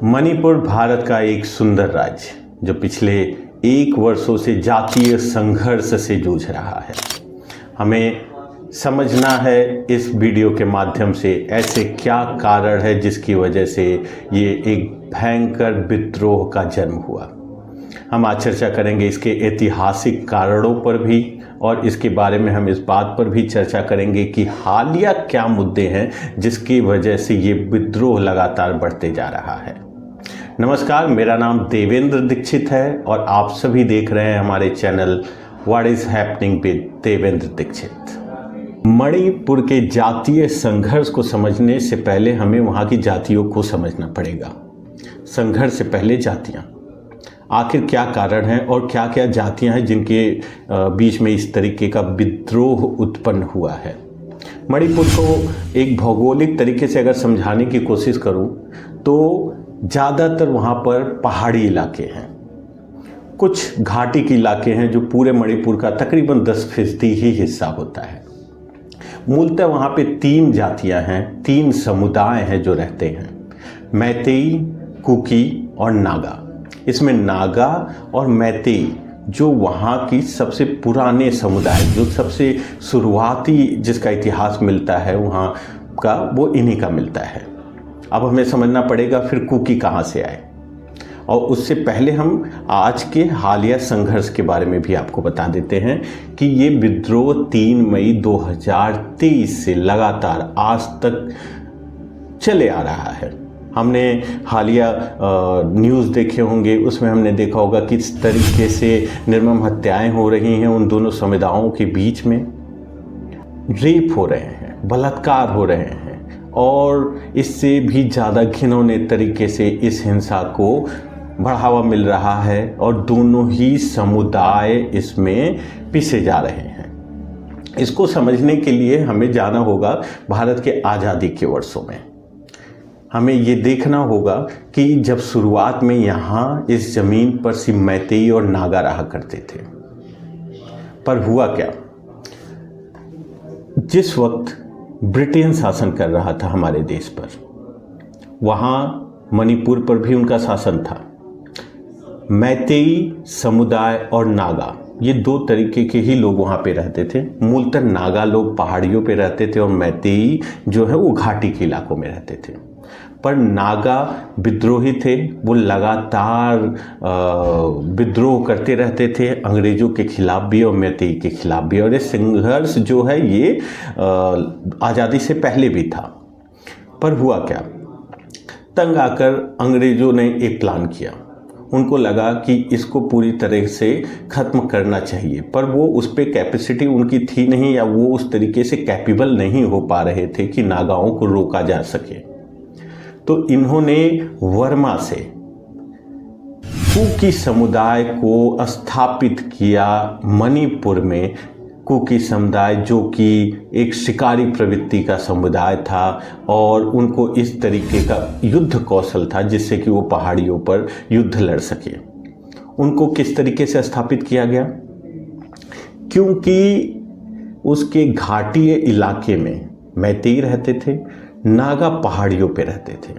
मणिपुर भारत का एक सुंदर राज्य जो पिछले 1 वर्षों से जातीय संघर्ष से जूझ रहा है। हमें समझना है इस वीडियो के माध्यम से ऐसे क्या कारण है जिसकी वजह से ये एक भयंकर विद्रोह का जन्म हुआ। हम आज चर्चा करेंगे इसके ऐतिहासिक कारणों पर भी और इसके बारे में हम इस बात पर भी चर्चा करेंगे कि हालिया क्या मुद्दे हैं जिसकी वजह से ये विद्रोह लगातार बढ़ते जा रहा है। नमस्कार, मेरा नाम देवेंद्र दीक्षित है और आप सभी देख रहे हैं हमारे channel what is happening with Devendra Dikshit. Manipur के जातीय संघर्ष को समझने से पहले हमें वहाँ की जातियों को समझना पड़ेगा। संघर्ष से पहले जातियाँ, आखिर क्या कारण है और क्या क्या जातियां हैं जिनके बीच में इस तरीके का विद्रोह उत्पन्न हुआ है। मणिपुर को एक भौगोलिक तरीके से अगर समझाने की कोशिश करूं तो ज़्यादातर वहाँ पर पहाड़ी इलाके हैं, कुछ घाटी के इलाके हैं जो पूरे मणिपुर का तकरीबन 10% ही हिस्सा होता है। मूलतः वहाँ पे 3 जातियाँ हैं, 3 समुदाय हैं जो रहते हैं, मैतेई, कुकी और नागा। इसमें नागा और मैतेई जो वहाँ की सबसे पुराने समुदाय, जो सबसे शुरुआती जिसका इतिहास मिलता है वहाँ का, वो इन्हीं का मिलता है। अब हमें समझना पड़ेगा फिर कुकी कहाँ से आए, और उससे पहले हम आज के हालिया संघर्ष के बारे में भी आपको बता देते हैं कि ये विद्रोह 3 मई 2023 से लगातार आज तक चले आ रहा है। हमने हालिया न्यूज़ देखे होंगे, उसमें हमने देखा होगा किस तरीके से निर्मम हत्याएं हो रही हैं उन दोनों समुदायों के बीच में, रेप हो रहे हैं, बलात्कार हो रहे हैं और इससे भी ज़्यादा घिनौने तरीके से इस हिंसा को बढ़ावा मिल रहा है और दोनों ही समुदाय इसमें पिसे जा रहे हैं। इसको समझने के लिए हमें जाना होगा भारत के आज़ादी के वर्षों में। हमें ये देखना होगा कि जब शुरुआत में यहाँ इस ज़मीन पर सिर्फ मैतेई और नागा रहा करते थे, पर हुआ क्या, जिस वक्त ब्रिटेन शासन कर रहा था हमारे देश पर, वहाँ मणिपुर पर भी उनका शासन था। मैतेई समुदाय और नागा, ये 2 तरीके के ही लोग वहाँ पे रहते थे। मूलतः नागा लोग पहाड़ियों पे रहते थे और मैतेई जो है वो घाटी के इलाकों में रहते थे। पर नागा विद्रोही थे, वो लगातार विद्रोह करते रहते थे अंग्रेज़ों के खिलाफ भी और मैतेई के खिलाफ भी, और ये संघर्ष जो है ये आज़ादी से पहले भी था। पर हुआ क्या, तंग आकर अंग्रेज़ों ने एक प्लान किया। उनको लगा कि इसको पूरी तरह से ख़त्म करना चाहिए, पर वो उस पर कैपेसिटी उनकी थी नहीं, या वो उस तरीके से कैपेबल नहीं हो पा रहे थे कि नागाओं को रोका जा सके। तो इन्होंने वर्मा से कुकी समुदाय को स्थापित किया मणिपुर में। कुकी समुदाय जो कि एक शिकारी प्रवृत्ति का समुदाय था और उनको इस तरीके का युद्ध कौशल था जिससे कि वो पहाड़ियों पर युद्ध लड़ सके। उनको किस तरीके से स्थापित किया गया, क्योंकि उसके घाटी इलाके में मैतेई रहते थे, नागा पहाड़ियों पे रहते थे,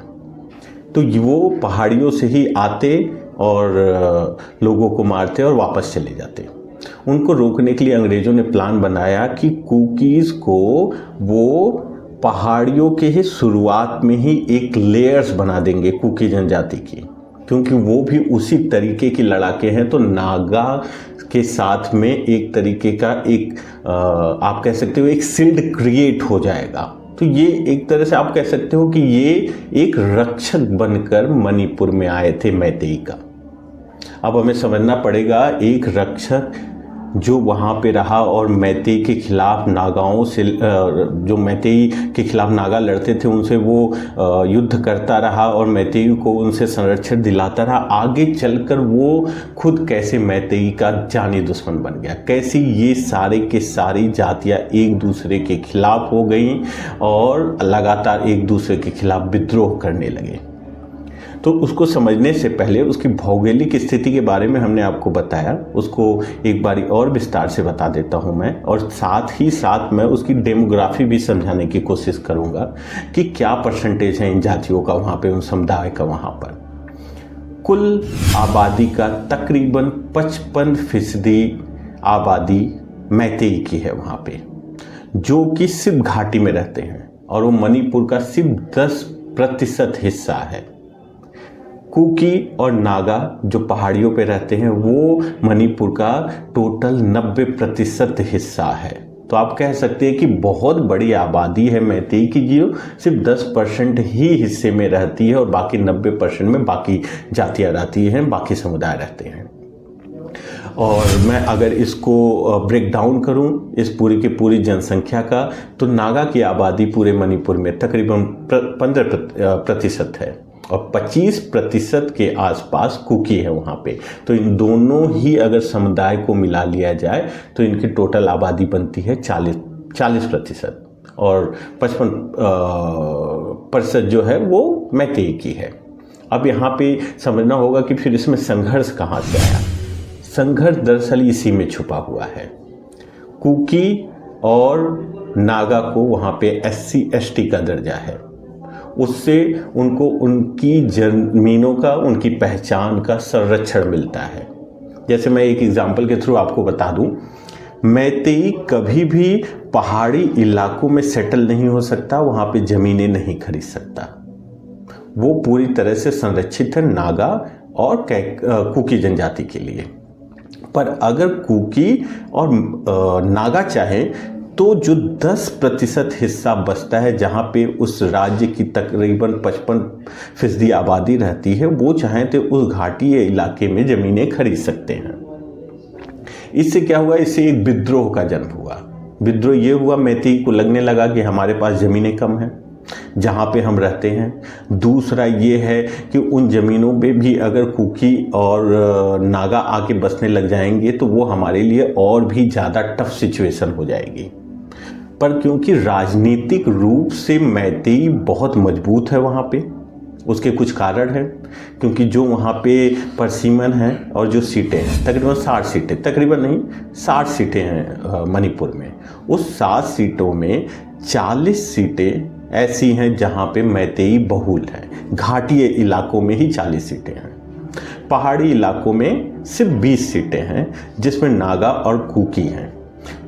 तो वो पहाड़ियों से ही आते और लोगों को मारते और वापस चले जाते। उनको रोकने के लिए अंग्रेज़ों ने प्लान बनाया कि कुकीज़ को वो पहाड़ियों के ही शुरुआत में ही एक लेयर्स बना देंगे कुकी जनजाति की, क्योंकि वो भी उसी तरीके की लड़ाके हैं। तो नागा के साथ में एक तरीके का एक आप कह सकते हो एक शिल्ड क्रिएट हो जाएगा। तो ये एक तरह से आप कह सकते हो कि ये एक रक्षक बनकर मणिपुर में आए थे मैतेई का। अब हमें समझना पड़ेगा, एक रक्षक जो वहाँ पे रहा और मैतेई के खिलाफ नागाओं से, जो मैतेई के खिलाफ नागा लड़ते थे उनसे वो युद्ध करता रहा और मैतेई को उनसे संरक्षण दिलाता रहा। आगे चलकर वो खुद कैसे मैतेई का जानी दुश्मन बन गया, कैसे ये सारे के सारी जातियाँ एक दूसरे के खिलाफ हो गई और लगातार एक दूसरे के खिलाफ विद्रोह करने लगे। तो उसको समझने से पहले उसकी भौगोलिक स्थिति के बारे में हमने आपको बताया, उसको एक बारी और विस्तार से बता देता हूं मैं, और साथ ही साथ मैं उसकी डेमोग्राफी भी समझाने की कोशिश करूंगा कि क्या परसेंटेज है इन जातियों का वहाँ पे, उन समुदाय का वहाँ पर। कुल आबादी का तकरीबन 55% आबादी मैतेई की है वहाँ पे, जो कि सिर्फ घाटी में रहते हैं, और वो मणिपुर का सिर्फ 10% हिस्सा है। कुकी और नागा जो पहाड़ियों पे रहते हैं वो मणिपुर का टोटल 90% हिस्सा है। तो आप कह सकते हैं कि बहुत बड़ी आबादी है मैतेई की, जो सिर्फ 10% ही हिस्से में रहती है और बाकी 90% में बाकी जातियाँ रहती हैं, बाकी समुदाय रहते हैं। और मैं अगर इसको ब्रेक डाउन करूं इस पूरी की पूरी जनसंख्या का, तो नागा की आबादी पूरे मणिपुर में तकरीबन 15% है और 25% के आसपास कुकी है वहाँ पे। तो इन दोनों ही अगर समुदाय को मिला लिया जाए तो इनकी टोटल आबादी बनती है 40% और 55% जो है वो मैतेई की है। अब यहाँ पे समझना होगा कि फिर इसमें संघर्ष कहाँ से आया। संघर्ष दरअसल इसी में छुपा हुआ है। कुकी और नागा को वहाँ पे SC ST का दर्जा है, उससे उनको उनकी जमीनों का, उनकी पहचान का संरक्षण मिलता है। जैसे मैं एक एग्जाम्पल के थ्रू आपको बता दूं, मैतेई कभी भी पहाड़ी इलाकों में सेटल नहीं हो सकता, वहाँ पे ज़मीनें नहीं खरीद सकता, वो पूरी तरह से संरक्षित है नागा और कुकी जनजाति के लिए। पर अगर कुकी और नागा चाहें तो जो 10% हिस्सा बचता है, जहाँ पे उस राज्य की तकरीबन 55% आबादी रहती है, वो चाहें तो उस घाटी इलाके में ज़मीनें खरीद सकते हैं। इससे क्या हुआ, इससे एक विद्रोह का जन्म हुआ। विद्रोह ये हुआ, मैतेई को लगने लगा कि हमारे पास ज़मीनें कम हैं जहाँ पे हम रहते हैं। दूसरा ये है कि उन ज़मीनों पे भी अगर कुकी और नागा आके बसने लग जाएंगे तो वो हमारे लिए और भी ज़्यादा टफ सिचुएशन हो जाएगी। पर क्योंकि राजनीतिक रूप से मैतेई बहुत मजबूत है वहाँ पे, उसके कुछ कारण हैं। क्योंकि जो वहाँ पे परसिमन हैं और जो सीटें हैं, तकरीबन 60 सीटें, तकरीबन नहीं 60 सीटें हैं मणिपुर में, उस 60 सीटों में 40 सीटें ऐसी हैं जहाँ पे मैतेई बहुल हैं। घाटी इलाकों में ही 40 सीटें हैं, पहाड़ी इलाकों में सिर्फ 20 सीटें हैं जिसमें नागा और कुकी हैं।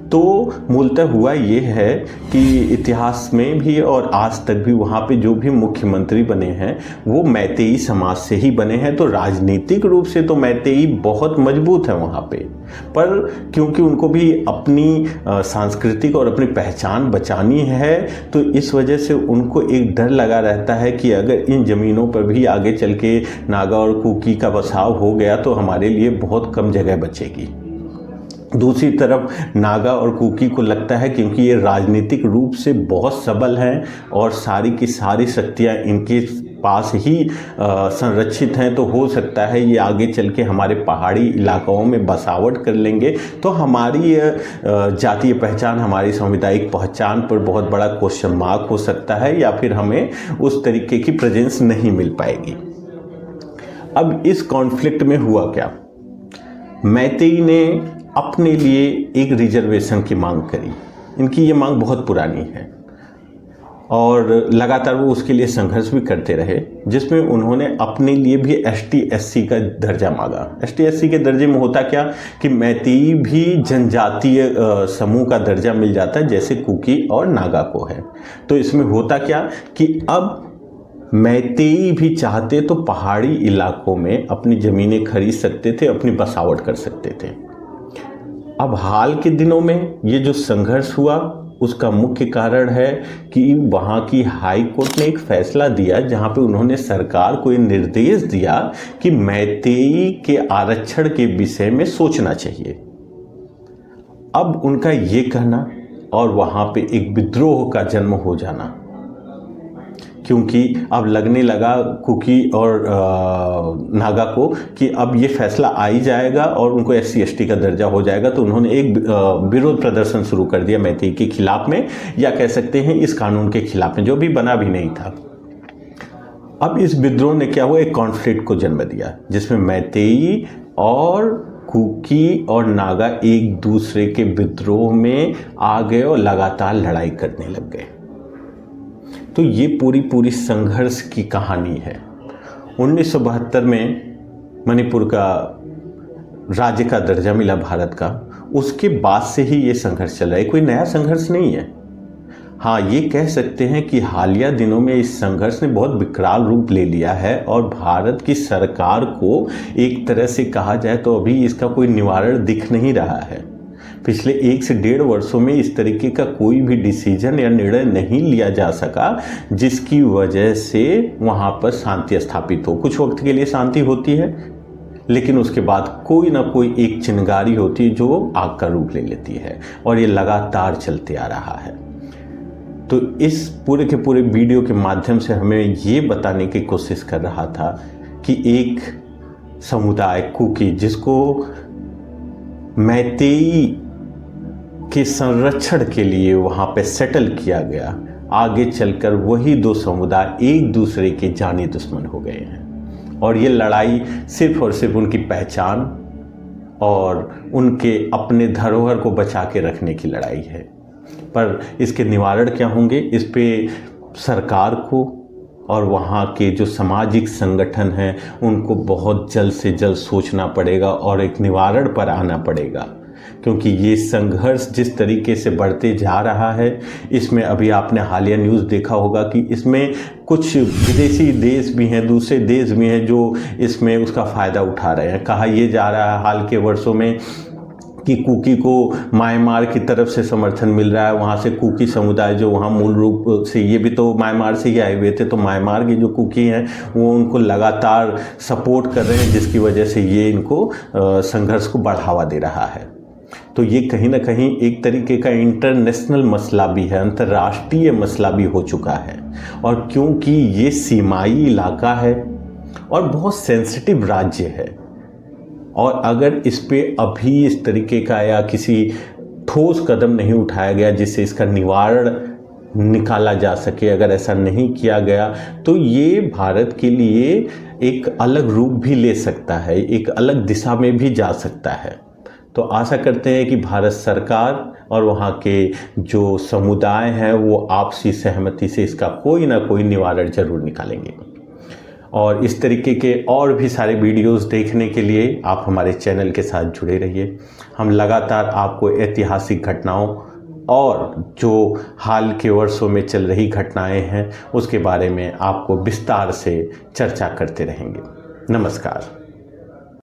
तो मूलतः हुआ ये है कि इतिहास में भी और आज तक भी वहाँ पे जो भी मुख्यमंत्री बने हैं वो मैतेई समाज से ही बने हैं। तो राजनीतिक रूप से तो मैतेई बहुत मजबूत है वहाँ पे, पर क्योंकि उनको भी अपनी सांस्कृतिक और अपनी पहचान बचानी है, तो इस वजह से उनको एक डर लगा रहता है कि अगर इन ज़मीनों पर भी आगे चल के नागा और कुकी का बसाव हो गया तो हमारे लिए बहुत कम जगह बचेगी। दूसरी तरफ नागा और कुकी को लगता है क्योंकि ये राजनीतिक रूप से बहुत सबल हैं और सारी की सारी शक्तियाँ इनके पास ही संरक्षित हैं, तो हो सकता है ये आगे चल के हमारे पहाड़ी इलाकों में बसावट कर लेंगे तो हमारी जातीय पहचान, हमारी सामुदायिक पहचान पर बहुत बड़ा क्वेश्चन मार्क हो सकता है, या फिर हमें उस तरीके की प्रेजेंस नहीं मिल पाएगी। अब इस कॉन्फ्लिक्ट में हुआ क्या, मैतेई ने अपने लिए एक रिजर्वेशन की मांग करी। इनकी ये मांग बहुत पुरानी है और लगातार वो उसके लिए संघर्ष भी करते रहे, जिसमें उन्होंने अपने लिए भी ST SC का दर्जा मांगा। ST SC के दर्जे में होता क्या कि मैतेई भी जनजातीय समूह का दर्जा मिल जाता है जैसे कुकी और नागा को है। तो इसमें होता क्या कि अब मैतेई भी चाहते तो पहाड़ी इलाकों में अपनी ज़मीनें खरीद सकते थे, अपनी बसावट कर सकते थे। अब हाल के दिनों में ये जो संघर्ष हुआ उसका मुख्य कारण है कि वहाँ की हाई कोर्ट ने एक फैसला दिया जहाँ पे उन्होंने सरकार को ये निर्देश दिया कि मैतेई के आरक्षण के विषय में सोचना चाहिए। अब उनका ये कहना और वहाँ पे एक विद्रोह का जन्म हो जाना, क्योंकि अब लगने लगा कुकी और नागा को कि अब ये फैसला आ ही जाएगा और उनको SC ST का दर्जा हो जाएगा, तो उन्होंने एक विरोध प्रदर्शन शुरू कर दिया मैतेई के खिलाफ में, या कह सकते हैं इस कानून के खिलाफ में, जो भी बना भी नहीं था। अब इस विद्रोह ने क्या हुआ, एक कॉन्फ्लिक्ट को जन्म दिया जिसमें मैतेई और कुकी और नागा एक दूसरे के विद्रोह में आ गए और लगातार लड़ाई करने लग गए। तो ये पूरी संघर्ष की कहानी है। 1972 में मणिपुर का राज्य का दर्जा मिला भारत का, उसके बाद से ही ये संघर्ष चल रहा है, कोई नया संघर्ष नहीं है। हाँ, ये कह सकते हैं कि हालिया दिनों में इस संघर्ष ने बहुत विकराल रूप ले लिया है और भारत की सरकार को एक तरह से कहा जाए तो अभी इसका कोई निवारण दिख नहीं रहा है। पिछले 1 से 1.5 वर्षों में इस तरीके का कोई भी डिसीजन या निर्णय नहीं लिया जा सका जिसकी वजह से वहाँ पर शांति स्थापित हो। कुछ वक्त के लिए शांति होती है, लेकिन उसके बाद कोई ना कोई एक चिंगारी होती है जो आग का रूप ले लेती है, और ये लगातार चलते आ रहा है। तो इस पूरे के पूरे वीडियो के माध्यम से हमें ये बताने की कोशिश कर रहा था कि एक समुदाय कुकी, जिसको मैतेई के संरक्षण के लिए वहाँ पे सेटल किया गया, आगे चलकर वही 2 समुदाय एक दूसरे के जानी दुश्मन हो गए हैं। और ये लड़ाई सिर्फ और सिर्फ उनकी पहचान और उनके अपने धरोहर को बचा के रखने की लड़ाई है। पर इसके निवारण क्या होंगे, इस पे सरकार को और वहाँ के जो सामाजिक संगठन हैं उनको बहुत जल्द से जल्द सोचना पड़ेगा और एक निवारण पर आना पड़ेगा, क्योंकि ये संघर्ष जिस तरीके से बढ़ते जा रहा है, इसमें अभी आपने हालिया न्यूज़ देखा होगा कि इसमें कुछ विदेशी देश भी हैं, दूसरे देश भी हैं जो इसमें उसका फ़ायदा उठा रहे हैं। कहा यह जा रहा है हाल के वर्षों में कि कुकी को म्यांमार की तरफ से समर्थन मिल रहा है। वहाँ से कुकी समुदाय जो वहाँ मूल रूप से, ये भी तो म्यांमार से ही आए हुए थे, तो म्यांमार के जो कुकी हैं वो उनको लगातार सपोर्ट कर रहे हैं, जिसकी वजह से ये इनको संघर्ष को बढ़ावा दे रहा है। तो ये कहीं ना कहीं एक तरीके का इंटरनेशनल मसला भी है, अंतर्राष्ट्रीय मसला भी हो चुका है। और क्योंकि ये सीमाई इलाका है और बहुत सेंसिटिव राज्य है, और अगर इस पे अभी इस तरीके का या किसी ठोस कदम नहीं उठाया गया जिससे इसका निवारण निकाला जा सके, अगर ऐसा नहीं किया गया तो ये भारत के लिए एक अलग रूप भी ले सकता है, एक अलग दिशा में भी जा सकता है। तो आशा करते हैं कि भारत सरकार और वहाँ के जो समुदाय हैं वो आपसी सहमति से इसका कोई ना कोई निवारण जरूर निकालेंगे। और इस तरीके के और भी सारे वीडियोस देखने के लिए आप हमारे चैनल के साथ जुड़े रहिए। हम लगातार आपको ऐतिहासिक घटनाओं और जो हाल के वर्षों में चल रही घटनाएं हैं उसके बारे में आपको विस्तार से चर्चा करते रहेंगे। नमस्कार।